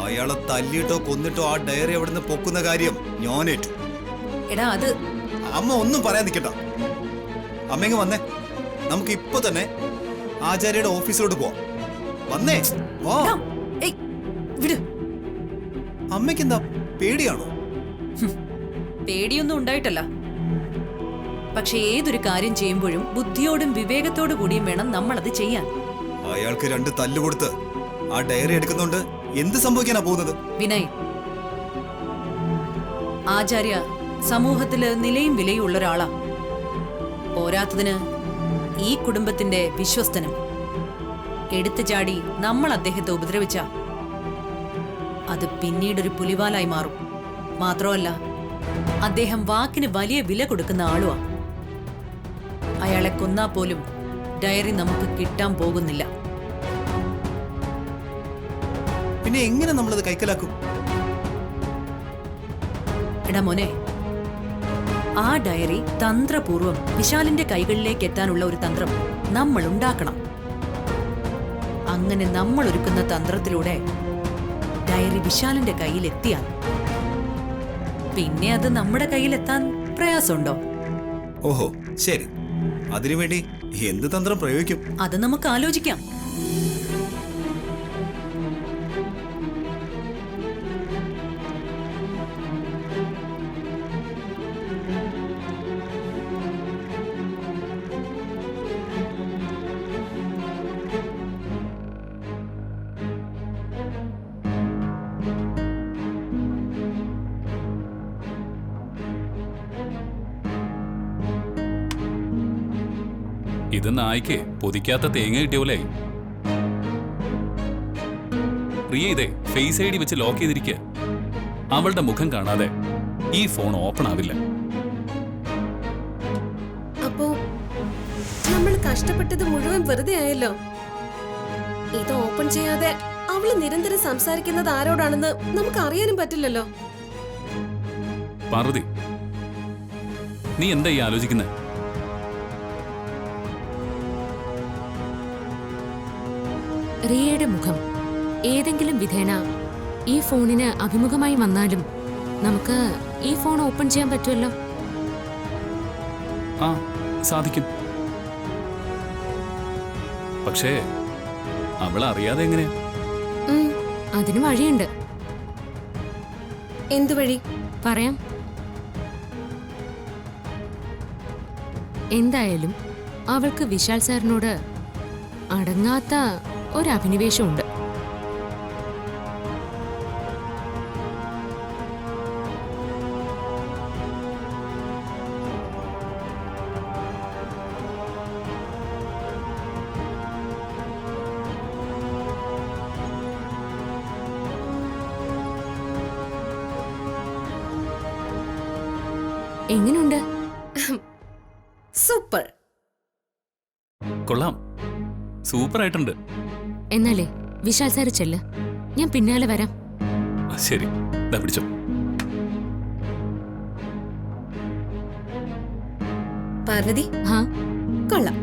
അയാളെ തല്ലിയിട്ടോ കൊന്നിട്ടോ ആ ഡയറി എവിടുന്ന് പൊക്കുന്ന കാര്യം ഞാനേറ്റു. എടാ അത് അമ്മ ഒന്നും പറയാൻ നിൽക്കണ്ട. അമ്മ വന്നേ, നമുക്ക് ഇപ്പൊ തന്നെ ആചാര്യയുടെ ഓഫീസിലോട്ട് പോവാം. വന്നേ വാ. അമ്മയ്ക്ക് എന്താ പേടിയാണോ? പേടിയൊന്നും ഉണ്ടായിട്ടല്ല. പക്ഷെ ഏതൊരു കാര്യം ചെയ്യുമ്പോഴും ബുദ്ധിയോടും വിവേകത്തോടു കൂടിയും വേണം നമ്മൾ അത് ചെയ്യാൻ. അയാൾക്ക് 2 തല്ല് കൊടുത്ത് ആ ഡയറി എടുക്കുന്നോണ്ട് എന്ത് സംഭവിക്കാനാ പോകുന്നത്? വിനയ്, ആചാര്യ സമൂഹത്തില് നിലയും വിലയും ഉള്ള ഒരാളാ. പോരാത്തതിന് ഈ കുടുംബത്തിന്റെ വിശ്വസ്തനും. എടുത്തു ചാടി നമ്മൾ അദ്ദേഹത്തെ ഉപദ്രവിച്ച അത് പിന്നീടൊരു പുലിവാലായി മാറും. മാത്രമല്ല, അദ്ദേഹം വാക്കിന് വലിയ വില കൊടുക്കുന്ന ആളുവാ. അയാളെ കൊന്നാ പോലും ഡയറി നമുക്ക് കിട്ടാൻ പോകുന്നില്ല. പിന്നെ എങ്ങനെ നമ്മളത് കൈക്കലാക്കും? എടാ മോനെ, ആ ഡയറി തന്ത്രപൂർവം വിശാലിന്റെ കൈകളിലേക്ക് എത്താനുള്ള ഒരു തന്ത്രം നമ്മൾ ഉണ്ടാക്കണം. അങ്ങനെ നമ്മൾ ഒരുക്കുന്ന തന്ത്രത്തിലൂടെ ഡയറി വിശാലിന്റെ കയ്യിലെത്തിയാൽ പിന്നെ അത് നമ്മുടെ കയ്യിലെത്താൻ പ്രയാസമുണ്ടോ? ഓഹോ, ശരി. അതിനുവേണ്ടി എന്ത് തന്ത്രം പ്രയോഗിക്കും? അത് നമുക്ക് ആലോചിക്കാം. ഇത് നായ്ക്ക് പൊതിക്കാത്ത തേങ്ങ കിട്ടിയ പോലെ. റിയ ഇതേ ഫേസ് ഐ ഡി വെച്ച് ലോക്ക് ചെയ്തിരിക്കുക. അവളുടെ മുഖം കാണാതെ ഈ ഫോൺ ഓപ്പൺ ആവില്ല. അപ്പോ നമ്മൾ കഷ്ടപ്പെട്ടത് മുഴുവൻ വെറുതെ ആയല്ലോ. ഇത് ഓപ്പൺ ചെയ്യാതെ അവള് നിരന്തരം സംസാരിക്കുന്നത് ആരോടാണെന്ന് നമുക്ക് അറിയാനും പറ്റില്ലല്ലോ. പാർവതി, നീ എന്താ ഈ ആലോചിക്കുന്നത്? റിയയുടെ മുഖം ഏതെങ്കിലും വിധേന ഈ ഫോണിന് അഭിമുഖമായി വന്നാലും നമുക്ക് ഈ ഫോൺ ഓപ്പൺ ചെയ്യാൻ പറ്റുമല്ലോ. ആ, സാധിക്കും. പക്ഷേ അവൾ അറിയാതെ എങ്ങനെയാ? അതിന് വഴിയുണ്ട്. എന്തു വഴി? പറയാം. എന്തായാലും അവൾക്ക് വിശാൽ സാറിനോട് അടങ്ങാത്ത ഒരു അഭിനിവേശമുണ്ട്. എങ്ങനെയുണ്ട്? സൂപ്പർ. കൊള്ളാം, സൂപ്പർ ആയിട്ടുണ്ട്. എന്നാലേ വിശാൽ സാറ് ചെല്ല്, ഞാൻ പിന്നാലെ വരാം. ശരി, ദാ പിടിച്ചോ. പാർവതി, ഹാ, കൊള്ളാം.